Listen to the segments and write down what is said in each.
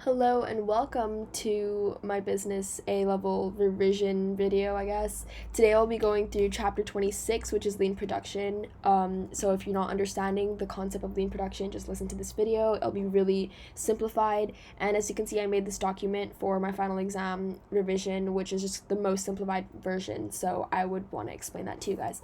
Hello and welcome to my business A-level revision video, I guess. Today I'll be going through chapter 26, which is lean production. So if you're not understanding the concept of lean production, just listen to this video. It'll be really simplified. And as you can see, I made this document for my final exam revision, which is just the most simplified version. So I would want to explain that to you guys.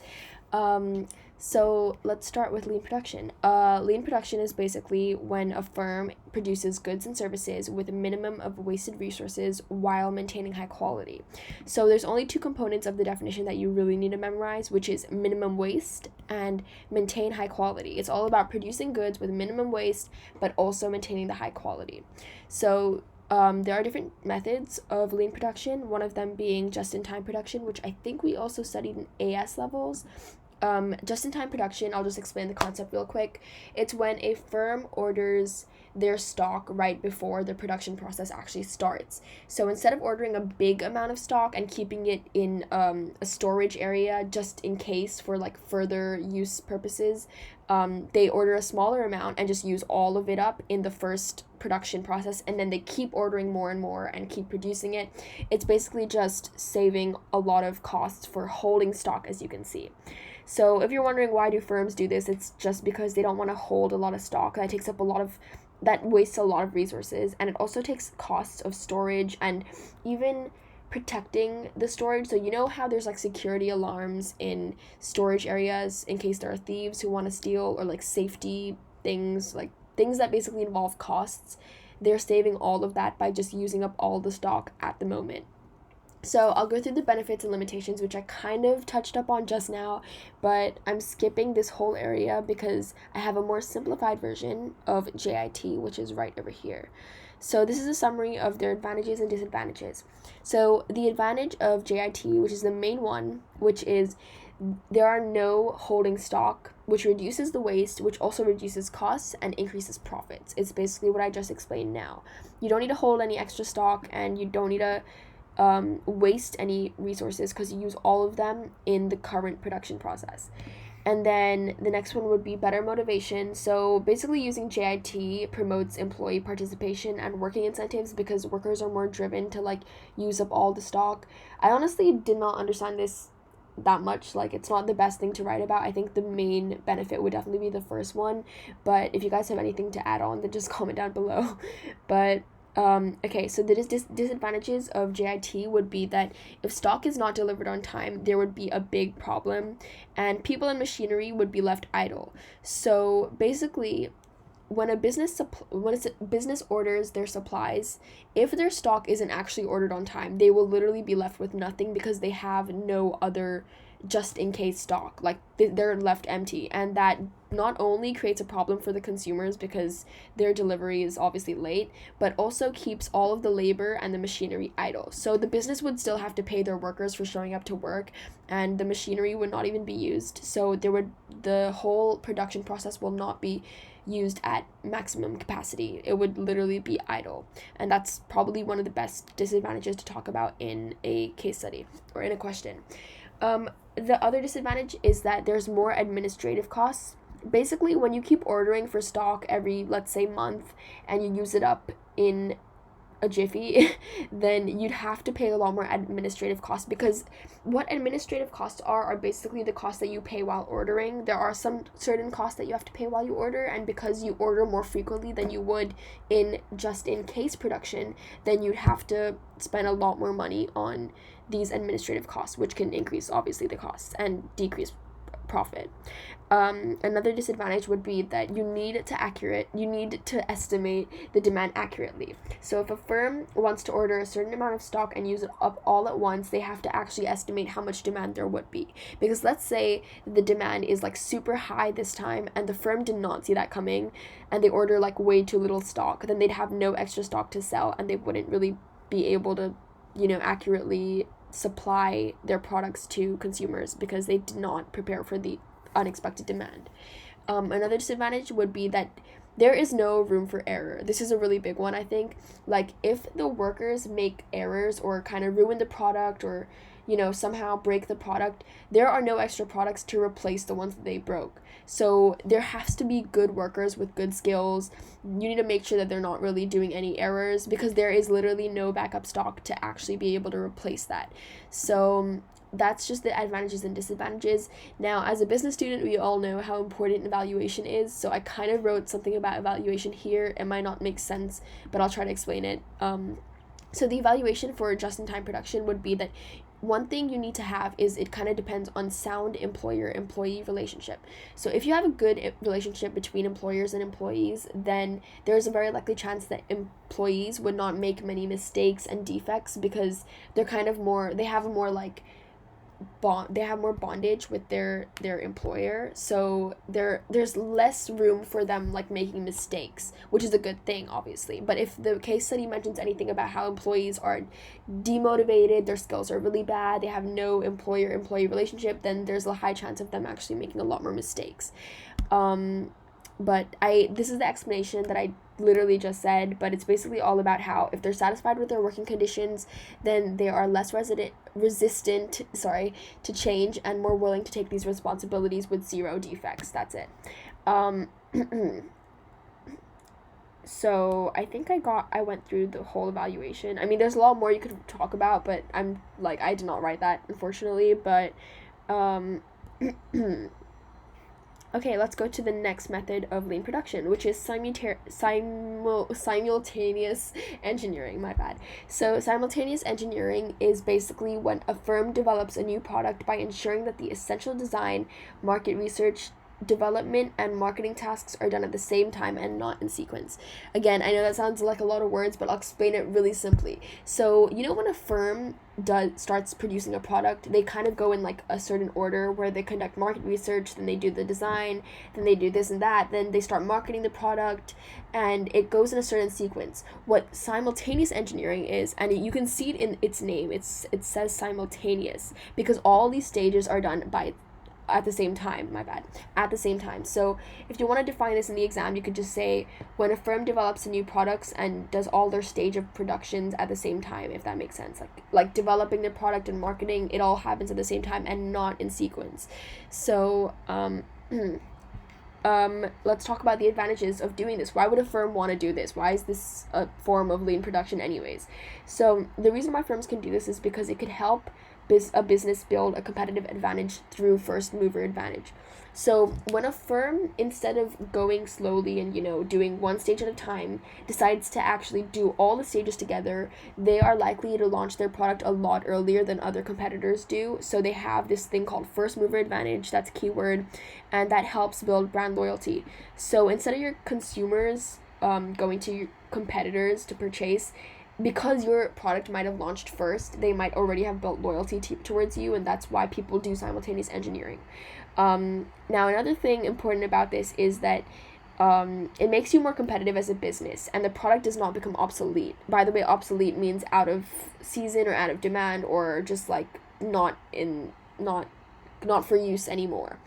So let's start with lean production. Lean production is basically when a firm produces goods and services with a minimum of wasted resources while maintaining high quality. So there's only two components of the definition that you really need to memorize, which is minimum waste and maintain high quality. It's all about producing goods with minimum waste, but also maintaining the high quality. So there are different methods of lean production, one of them being just-in-time production, which I think we also studied in AS levels. Just-in-time production, I'll just explain the concept real quick. It's when a firm orders their stock right before the production process actually starts. So instead of ordering a big amount of stock and keeping it in a storage area just in case for like further use purposes, they order a smaller amount and just use all of it up in the first production process, and then they keep ordering more and more and keep producing it. It's basically just saving a lot of costs for holding stock, as you can see. So if you're wondering why do firms do this, it's just because they don't want to hold a lot of stock. That wastes a lot of resources, and it also takes costs of storage and even protecting the storage. So you know how there's like security alarms in storage areas in case there are thieves who want to steal, or like safety things, like things that basically involve costs. They're saving all of that by just using up all the stock at the moment. So I'll go through the benefits and limitations, which I kind of touched up on just now, but I'm skipping this whole area because I have a more simplified version of JIT, which is right over here. So this is a summary of their advantages and disadvantages. So the advantage of JIT, which is the main one, which is there are no holding stock, which reduces the waste, which also reduces costs and increases profits. It's basically what I just explained now. You don't need to hold any extra stock, and you don't need to waste any resources because you use all of them in the current production process. And then the next one would be better motivation. So basically using JIT promotes employee participation and working incentives because workers are more driven to like use up all the stock. I honestly did not understand this that much. Like, it's not the best thing to write about. I think the main benefit would definitely be the first one, but if you guys have anything to add on, then just comment down below. But okay, so the disadvantages of JIT would be that if stock is not delivered on time, there would be a big problem, and people and machinery would be left idle. So basically, when a business orders their supplies, if their stock isn't actually ordered on time, they will literally be left with nothing because they have no other just in case stock. Like, they're left empty, and that not only creates a problem for the consumers because their delivery is obviously late, but also keeps all of the labor and the machinery idle. So the business would still have to pay their workers for showing up to work, and the machinery would not even be used. So the whole production process will not be used at maximum capacity. It would literally be idle, and that's probably one of the best disadvantages to talk about in a case study or in a question. The other disadvantage is that there's more administrative costs. Basically, when you keep ordering for stock every, let's say, month, and you use it up in a jiffy, then you'd have to pay a lot more administrative costs, because what administrative costs are basically the costs that you pay while ordering. There are some certain costs that you have to pay while you order, and because you order more frequently than you would in just in case production, then you'd have to spend a lot more money on these administrative costs, which can increase obviously the costs and decrease profit. Another disadvantage would be that you need to estimate the demand accurately. So if a firm wants to order a certain amount of stock and use it up all at once, they have to actually estimate how much demand there would be. Because let's say the demand is like super high this time, and the firm did not see that coming, and they order like way too little stock, then they'd have no extra stock to sell, and they wouldn't really be able to, accurately supply their products to consumers because they did not prepare for the unexpected demand. Another disadvantage would be that there is no room for error. This is a really big one, I think. Like, if the workers make errors or kind of ruin the product, or somehow break the product, there are no extra products to replace the ones that they broke. So there has to be good workers with good skills. You need to make sure that they're not really doing any errors, because there is literally no backup stock to actually be able to replace that. So that's just the advantages and disadvantages. Now, as a business student, we all know how important evaluation is, so I kind of wrote something about evaluation here. It might not make sense, but I'll try to explain it. So the evaluation for just-in-time production would be that one thing you need to have is, it kind of depends on sound employer-employee relationship. So if you have a good relationship between employers and employees, then there's a very likely chance that employees would not make many mistakes and defects, because they're kind of more, they have a more like they have more bondage with their employer, so there's less room for them like making mistakes, which is a good thing, obviously. But if the case study mentions anything about how employees are demotivated, their skills are really bad, they have no employer-employee relationship, then there's a high chance of them actually making a lot more mistakes. But this is the explanation that I literally just said, but it's basically all about how, if they're satisfied with their working conditions, then they are less resistant to change, and more willing to take these responsibilities with zero defects. That's it. So I think I went through the whole evaluation. I mean, there's a lot more you could talk about, but I did not write that, unfortunately. But okay, let's go to the next method of lean production, which is simultaneous engineering. My bad. So simultaneous engineering is basically when a firm develops a new product by ensuring that the essential design, market research, development, and marketing tasks are done at the same time and not in sequence. Again, I know that sounds like a lot of words, but I'll explain it really simply. So when a firm starts producing a product, they kind of go in like a certain order, where they conduct market research, then they do the design, then they do this and that, then they start marketing the product, and it goes in a certain sequence. What simultaneous engineering is, and you can see it in its name, it says simultaneous, because all these stages are done at the same time. At the same time. So if you want to define this in the exam, you could just say, when a firm develops a new products and does all their stage of productions at the same time, if that makes sense. Like developing their product and marketing, it all happens at the same time and not in sequence. So let's talk about the advantages of doing this. Why would a firm want to do this? Why is this a form of lean production anyways? So the reason why firms can do this is because it could help a business build a competitive advantage through first mover advantage. So when a firm, instead of going slowly and doing one stage at a time, decides to actually do all the stages together, they are likely to launch their product a lot earlier than other competitors do. So they have this thing called first mover advantage, that's a keyword, and that helps build brand loyalty. So instead of your consumers going to your competitors to purchase, because your product might have launched first, they might already have built loyalty towards you, and that's why people do simultaneous engineering. Now, another thing important about this is that it makes you more competitive as a business, and the product does not become obsolete. By the way, obsolete means out of season or out of demand, or just like not for use anymore.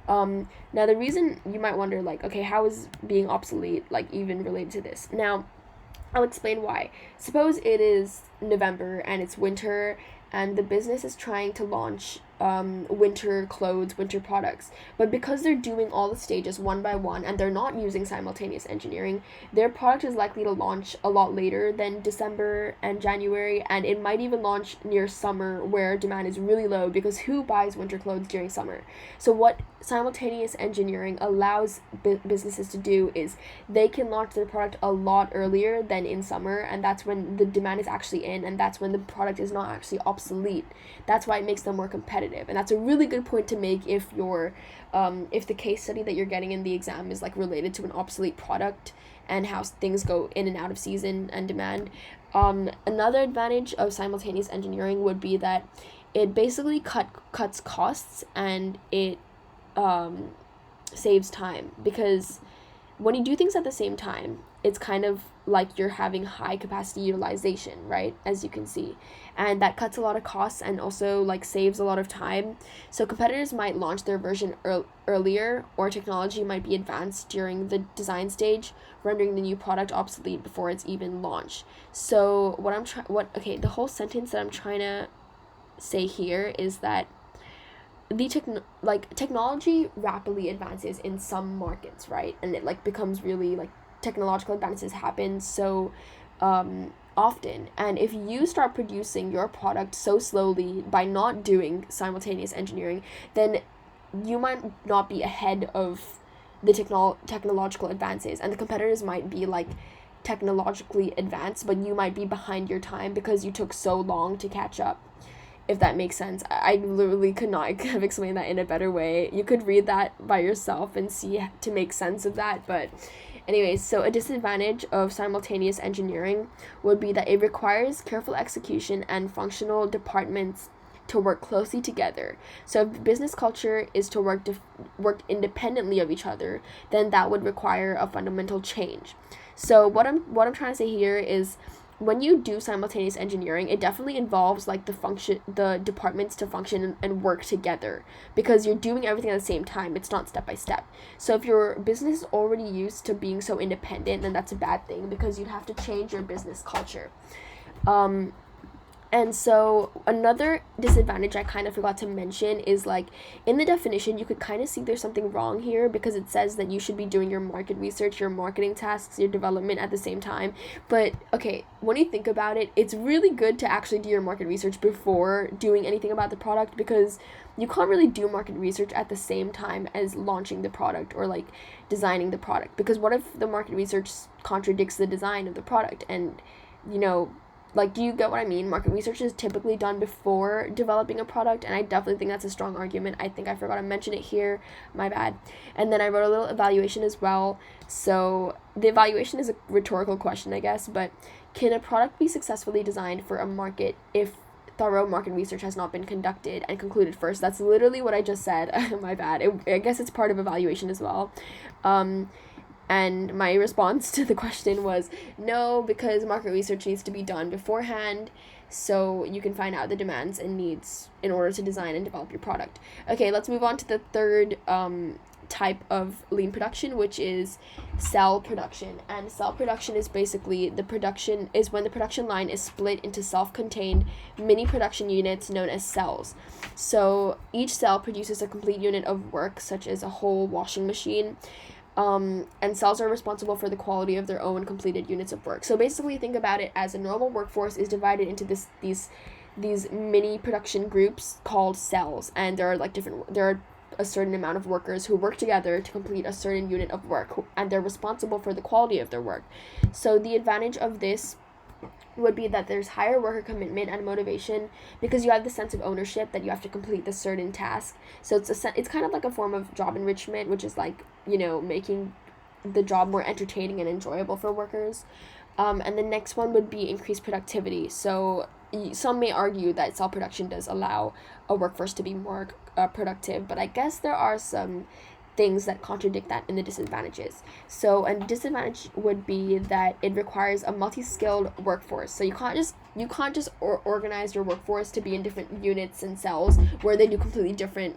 Now, the reason you might wonder, like, okay, how is being obsolete even related to this? Now, I'll explain why. Suppose it is November and it's winter, and the business is trying to launch winter clothes, winter products. But because they're doing all the stages one by one and they're not using simultaneous engineering, their product is likely to launch a lot later than December and January, and it might even launch near summer, where demand is really low, because who buys winter clothes during summer? So what simultaneous engineering allows businesses to do is they can launch their product a lot earlier than in summer, and that's when the demand is actually in, and that's when the product is not actually obsolete. That's why it makes them more competitive. And that's a really good point to make if if the case study that you're getting in the exam is related to an obsolete product and how things go in and out of season and demand. Another advantage of simultaneous engineering would be that it basically cuts costs, and it saves time, because when you do things at the same time, it's kind of like you're having high capacity utilization, right? As you can see. And that cuts a lot of costs and also like saves a lot of time. So competitors might launch their version earlier, or technology might be advanced during the design stage, rendering the new product obsolete before it's even launched. So the whole sentence that I'm trying to say here is that technology rapidly advances in some markets, right? And it like becomes really like technological advances happen so often. And if you start producing your product so slowly by not doing simultaneous engineering, then you might not be ahead of the technological advances, and the competitors might be like technologically advanced, but you might be behind your time because you took so long to catch up, if that makes sense. I literally could not have explained that in a better way. You could read that by yourself and see to make sense of that. But anyways, so a disadvantage of simultaneous engineering would be that it requires careful execution and functional departments to work closely together. So if the business culture is to work independently of each other, then that would require a fundamental change. So what I'm trying to say here is, when you do simultaneous engineering, it definitely involves like the departments to function and work together, because you're doing everything at the same time. It's not step by step. So if your business is already used to being so independent, then that's a bad thing, because you'd have to change your business culture. And so another disadvantage I kind of forgot to mention is, like, in the definition, you could kind of see there's something wrong here, because it says that you should be doing your market research, your marketing tasks, your development at the same time. But okay, when you think about it, it's really good to actually do your market research before doing anything about the product, because you can't really do market research at the same time as launching the product or like designing the product, because what if the market research contradicts the design of the product? And like, do you get what I mean? Market research is typically done before developing a product, and I definitely think that's a strong argument. I think I forgot to mention it here. My bad. And then I wrote a little evaluation as well. So the evaluation is a rhetorical question, I guess, but can a product be successfully designed for a market if thorough market research has not been conducted and concluded first? That's literally what I just said. My bad. I guess it's part of evaluation as well. And my response to the question was no, because market research needs to be done beforehand so you can find out the demands and needs in order to design and develop your product. Okay, let's move on to the third type of lean production, which is cell production. And cell production is basically when the production line is split into self-contained mini production units known as cells. So each cell produces a complete unit of work, such as a whole washing machine. And cells are responsible for the quality of their own completed units of work. So basically, think about it as a normal workforce is divided into these mini production groups called cells, and there are a certain amount of workers who work together to complete a certain unit of work, and they're responsible for the quality of their work. So the advantage of this would be that there's higher worker commitment and motivation, because you have the sense of ownership that you have to complete this certain task. So it's kind of like a form of job enrichment, which is like, making the job more entertaining and enjoyable for workers. And the next one would be increased productivity. So some may argue that cell production does allow a workforce to be more productive, but I guess there are some things that contradict that in the disadvantages. So a disadvantage would be that it requires a multi-skilled workforce. So you can't just organize your workforce to be in different units and cells where they do completely different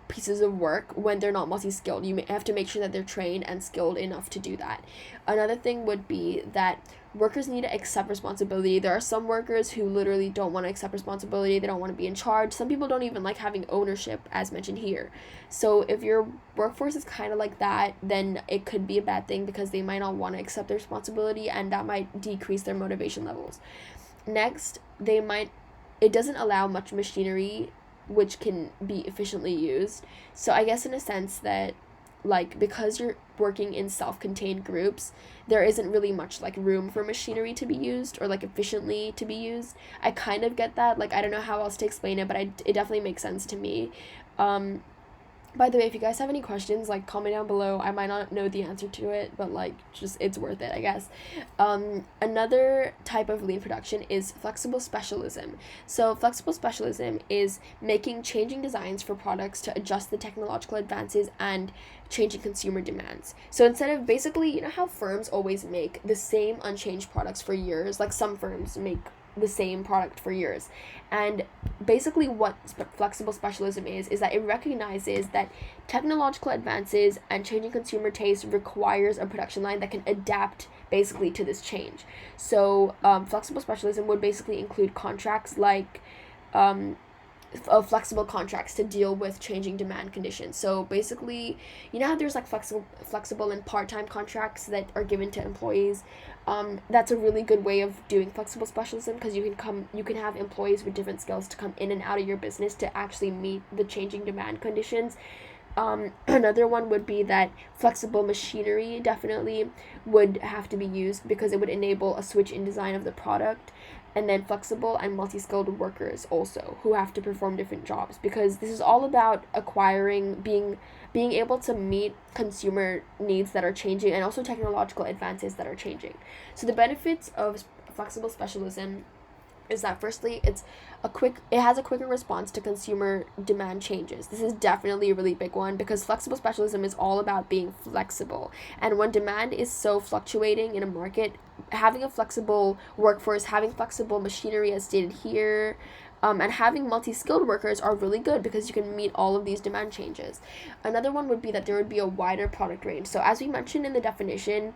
pieces of work when they're not multi-skilled. You have to make sure that they're trained and skilled enough to do that. Another thing would be that workers need to accept responsibility. There are some workers who literally don't want to accept responsibility. They don't want to be in charge. Some people don't even like having ownership, as mentioned here. So if your workforce is kind of like that, then it could be a bad thing, because they might not want to accept their responsibility, and that might decrease their motivation levels. Next, it doesn't allow much machinery which can be efficiently used. So I guess in a sense that, like, because you're working in self-contained groups, there isn't really much like room for machinery to be used or like efficiently to be used. I kind of get that. Like, I don't know how else to explain it, but it definitely makes sense to me. By the way, if you guys have any questions, like, comment down below. I might not know the answer to it, but like, just it's worth it, I guess. Another type of lean production is flexible specialism. So flexible specialism is making changing designs for products to adjust the technological advances and changing consumer demands. So instead of, basically, you know how firms always make the same unchanged products for years, like some firms make the same product for years. And basically what flexible specialism is that it recognizes that technological advances and changing consumer taste requires a production line that can adapt basically to this change. So flexible specialism would basically include contracts like of flexible contracts to deal with changing demand conditions. So basically, you know how there's like flexible and part-time contracts that are given to employees. That's a really good way of doing flexible specialism, because you can have employees with different skills to come in and out of your business to actually meet the changing demand conditions. Another one would be that flexible machinery definitely would have to be used because it would enable a switch in design of the product. And then flexible and multi-skilled workers also, who have to perform different jobs, because this is all about being able to meet consumer needs that are changing, and also technological advances that are changing. So the benefits of flexible specialism is that, firstly, it has a quicker response to consumer demand changes. This is definitely a really big one, because flexible specialism is all about being flexible. And when demand is so fluctuating in a market, having a flexible workforce, having flexible machinery as stated here, and having multi-skilled workers are really good, because you can meet all of these demand changes. Another one would be that there would be a wider product range. So as we mentioned in the definition,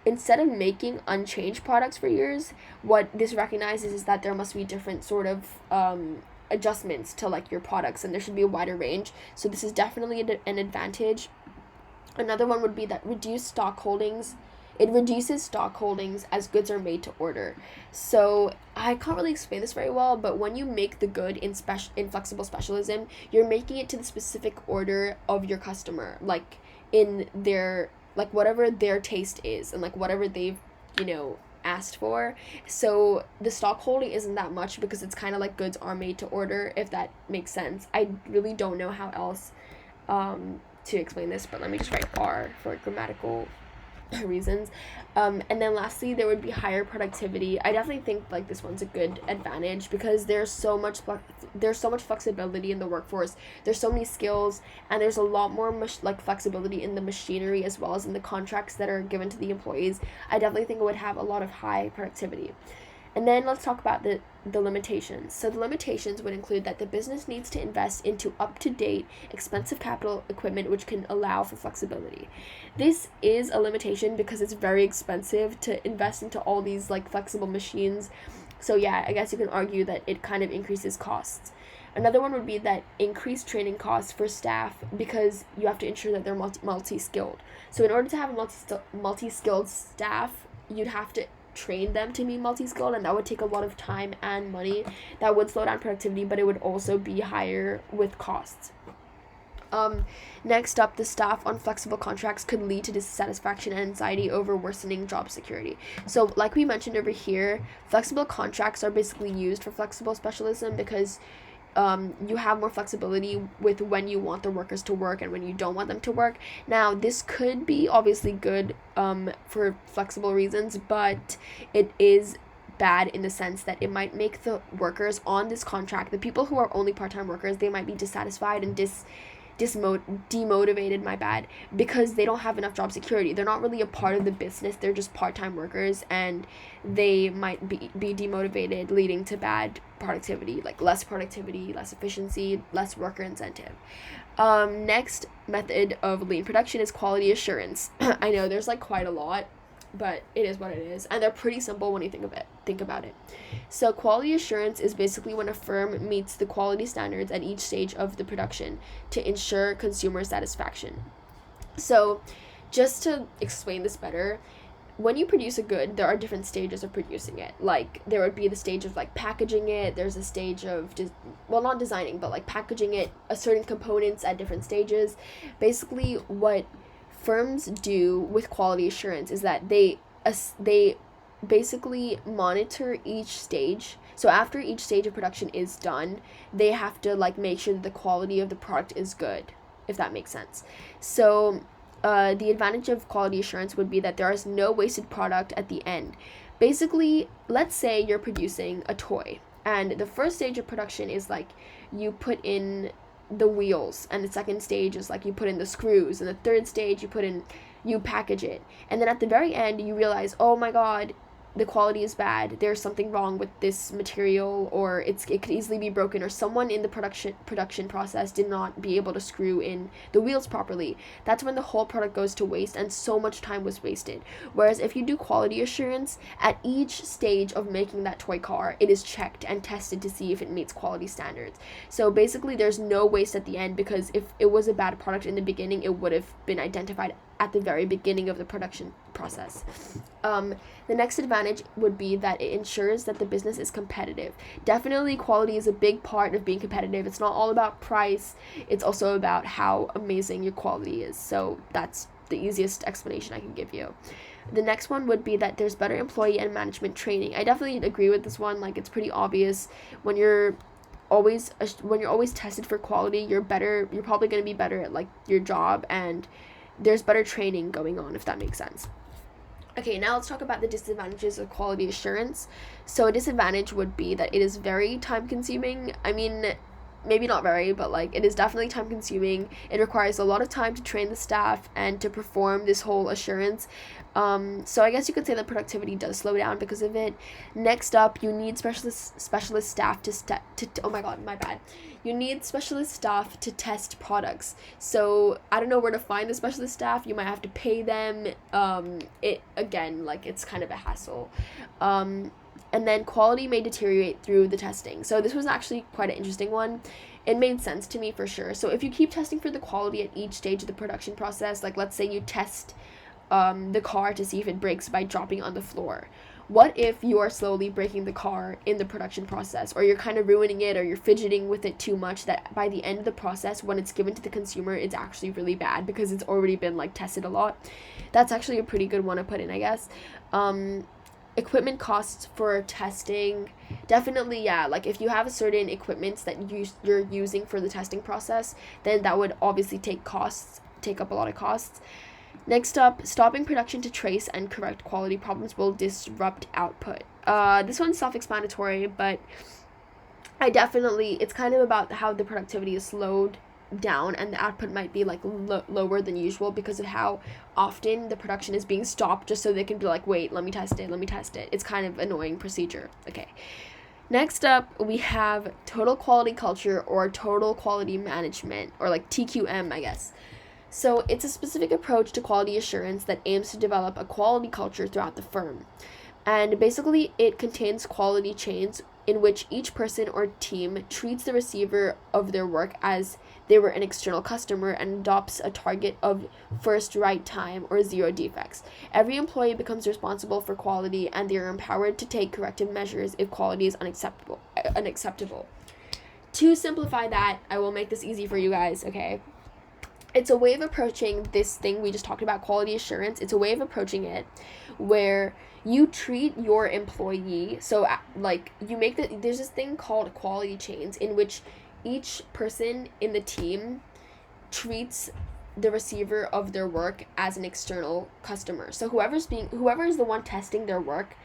instead of making unchanged products for years, what this recognizes is that there must be different sort of adjustments to like your products, and there should be a wider range. So this is definitely an advantage. Another one would be that reduced stock holdings. It reduces stock holdings as goods are made to order. So I can't really explain this very well, but when you make the good in flexible specialism, you're making it to the specific order of your customer, like in their, like whatever their taste is, and like whatever they've, asked for. So the stock holding isn't that much, because it's kind of like goods are made to order, if that makes sense. I really don't know how else to explain this, but let me just write R for grammatical reasons. And then lastly, there would be higher productivity. I definitely think like this one's a good advantage, because there's so much flexibility in the workforce. There's so many skills, and there's a lot more flexibility in the machinery, as well as in the contracts that are given to the employees. I definitely think it would have a lot of high productivity. And then let's talk about the limitations. So the limitations would include that the business needs to invest into up-to-date, expensive capital equipment, which can allow for flexibility. This is a limitation, because it's very expensive to invest into all these like flexible machines. So yeah, I guess you can argue that it kind of increases costs. Another one would be that increased training costs for staff, because you have to ensure that they're multi-skilled. So in order to have a multi-skilled staff, you'd have to train them to be multi-skilled, and that would take a lot of time and money. That would slow down productivity, but it would also be higher with costs. Next up, the staff on flexible contracts could lead to dissatisfaction and anxiety over worsening job security. So like we mentioned over here, flexible contracts are basically used for flexible specialism, because you have more flexibility with when you want the workers to work and when you don't want them to work. Now, this could be obviously good for flexible reasons, but it is bad in the sense that it might make the workers on this contract, the people who are only part-time workers, they might be dissatisfied and demotivated, because they don't have enough job security. They're not really a part of the business, they're just part-time workers, and they might be demotivated, leading to bad productivity, like less productivity, less efficiency, less worker incentive. Next method of lean production is quality assurance. I know there's like quite a lot, but it is what it is, and they're pretty simple when you think about it. So quality assurance is basically when a firm meets the quality standards at each stage of the production to ensure consumer satisfaction. So just to explain this better, when you produce a good, there are different stages of producing it. Like, there would be the stage of like packaging it, there's a stage of not designing, but like packaging it, certain components at different stages. Basically what firms do with quality assurance is that they basically monitor each stage So after each stage of production is done, they have to like make sure that the quality of the product is good, if that makes sense. So the advantage of quality assurance would be that there is no wasted product at the end. Basically, let's say you're producing a toy, and the first stage of production is like you put in the wheels, and the second stage is like you put in the screws, and the third stage you package it, and then at the very end you realize, oh my god, the quality is bad, there's something wrong with this material, or it could easily be broken, or someone in the production process did not be able to screw in the wheels properly. That's when the whole product goes to waste, and so much time was wasted. Whereas if you do quality assurance, at each stage of making that toy car, it is checked and tested to see if it meets quality standards. So basically there's no waste at the end, because if it was a bad product in the beginning, it would have been identified at the very beginning of the production process. The next advantage would be that it ensures that the business is competitive. Definitely quality is a big part of being competitive. It's not all about price, it's also about how amazing your quality is. So that's the easiest explanation I can give you. The next one would be that there's better employee and management training. I definitely agree with this one. Like, it's pretty obvious when you're always tested for quality, you're probably going to be better at like your job, and there's better training going on, if that makes sense. Okay, now let's talk about the disadvantages of quality assurance. So a disadvantage would be that it is very time consuming. I mean, maybe not very, but like it is definitely time consuming. It requires a lot of time to train the staff and to perform this whole assurance. So I guess you could say that productivity does slow down because of it. Next up, you need specialist staff oh my god, my bad. You need specialist staff to test products. So I don't know where to find the specialist staff. You might have to pay them. It's kind of a hassle. And then quality may deteriorate through the testing. So this was actually quite an interesting one. It made sense to me for sure. So if you keep testing for the quality at each stage of the production process, like let's say you test the car to see if it breaks by dropping on the floor. What if you are slowly breaking the car in the production process, or you're kind of ruining it, or you're fidgeting with it too much, that by the end of the process, when it's given to the consumer, it's actually really bad because it's already been like tested a lot? That's actually a pretty good one to put in, I guess. Equipment costs for testing, definitely, yeah, like if you have a certain equipment that you're using for the testing process, then that would obviously take up a lot of costs. Next up, stopping production to trace and correct quality problems will disrupt output. This one's self-explanatory, but it's kind of about how the productivity is slowed down and the output might be like lower than usual because of how often the production is being stopped just so they can be like, wait, let me test it. It's kind of annoying procedure. Okay. Next up, we have total quality culture or total quality management, or like TQM, I guess. So it's a specific approach to quality assurance that aims to develop a quality culture throughout the firm. And basically, it contains quality chains in which each person or team treats the receiver of their work as they were an external customer and adopts a target of first right time or 0 defects. Every employee becomes responsible for quality, and they are empowered to take corrective measures if quality is unacceptable. To simplify that, I will make this easy for you guys, okay? It's a way of approaching this thing we just talked about, quality assurance. It's a way of approaching it where you treat your employee, so like there's this thing called quality chains in which each person in the team treats the receiver of their work as an external customer. So whoever is the one testing their work,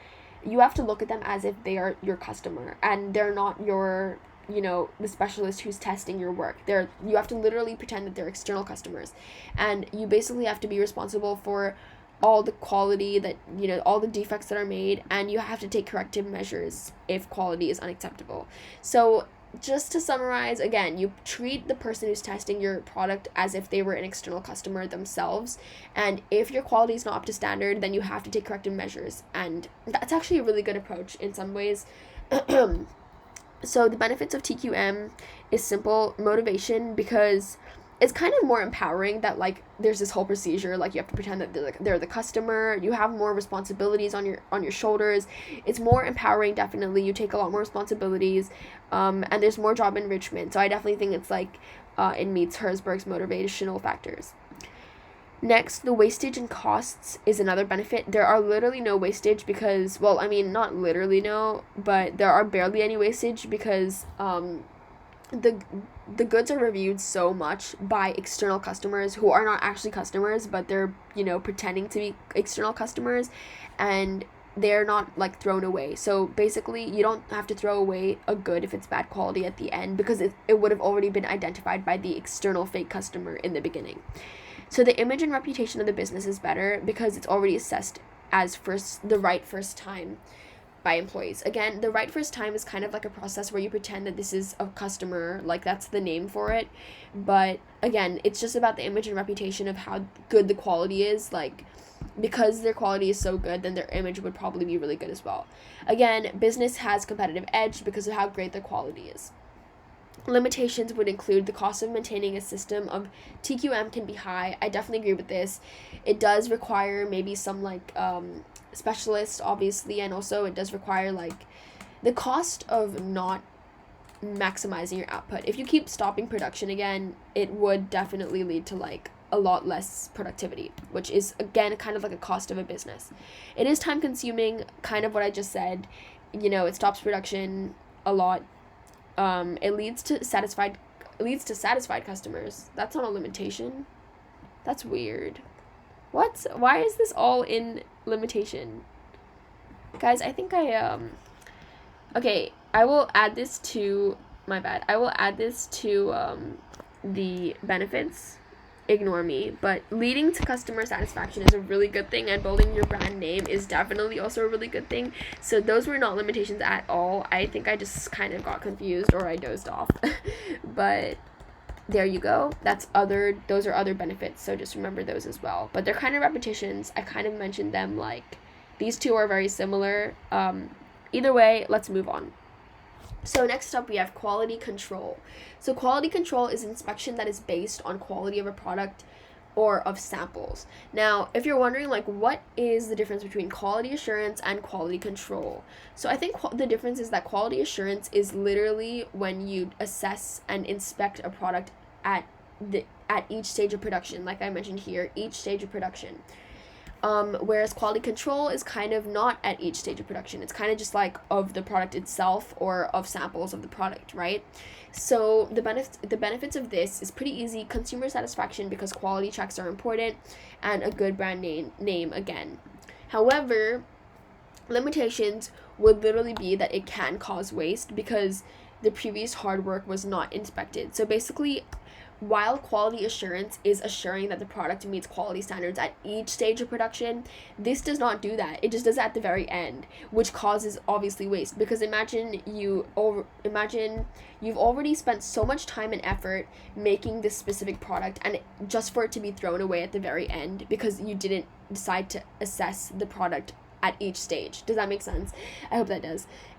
you have to look at them as if they are your customer and they're not your, the specialist who's testing your work. You have to literally pretend that they're external customers, and you basically have to be responsible for all the quality that, all the defects that are made, and you have to take corrective measures if quality is unacceptable. So just to summarize, again, you treat the person who's testing your product as if they were an external customer themselves, and if your quality is not up to standard, then you have to take corrective measures, and that's actually a really good approach in some ways. So the benefits of TQM is simple motivation, because it's kind of more empowering that like there's this whole procedure, like you have to pretend that they're the customer, you have more responsibilities on your shoulders. It's more empowering, definitely. You take a lot more responsibilities, and there's more job enrichment. So I definitely think it's like it meets Herzberg's motivational factors. Next, the wastage and costs is another benefit. There are literally no wastage because, well, I mean, not literally no, but there are barely any wastage because the the goods are reviewed so much by external customers who are not actually customers, but they're, pretending to be external customers, and they're not like thrown away. So basically, you don't have to throw away a good if it's bad quality at the end because it would have already been identified by the external fake customer in the beginning. So the image and reputation of the business is better because it's already assessed as the right first time by employees. Again, the right first time is kind of like a process where you pretend that this is a customer, like that's the name for it. But again, it's just about the image and reputation of how good the quality is. Like, because their quality is so good, then their image would probably be really good as well. Again, business has competitive edge because of how great the quality is. Limitations would include the cost of maintaining a system of TQM can be high. I definitely agree with this. It does require maybe some specialists, obviously, and also it does require the cost of not maximizing your output. If you keep stopping production again, it would definitely lead to a lot less productivity, which is again kind of like a cost of a business. It is time consuming, kind of what I just said. It stops production a lot. It leads to satisfied customers. That's not a limitation. That's weird. Why is this all in limitation? Guys, I think okay, I will add this to my bad. I will add this to the benefits. Ignore me, but leading to customer satisfaction is a really good thing, and building your brand name is definitely also a really good thing. So those were not limitations at all. I think I just kind of got confused or I dozed off. But there you go. Those are other benefits, so just remember those as well. But they're kind of repetitions. I kind of mentioned them, these two are very similar. Either way, let's move on. So next up, we have quality control. So quality control is inspection that is based on quality of a product or of samples. Now, if you're wondering, what is the difference between quality assurance and quality control? So I think the difference is that quality assurance is literally when you assess and inspect a product at each stage of production, like I mentioned here, each stage of production. Whereas quality control is kind of not at each stage of production. It's kind of just of the product itself or of samples of the product, right? So the benefits of this is pretty easy. Consumer satisfaction because quality checks are important, and a good brand name again. However, limitations would literally be that it can cause waste because the previous hard work was not inspected. So basically, while quality assurance is assuring that the product meets quality standards at each stage of production, this does not do that. It just does that at the very end, which causes obviously waste. Because imagine you've already spent so much time and effort making this specific product, and just for it to be thrown away at the very end because you didn't decide to assess the product at each stage. Does that make sense? I hope that does.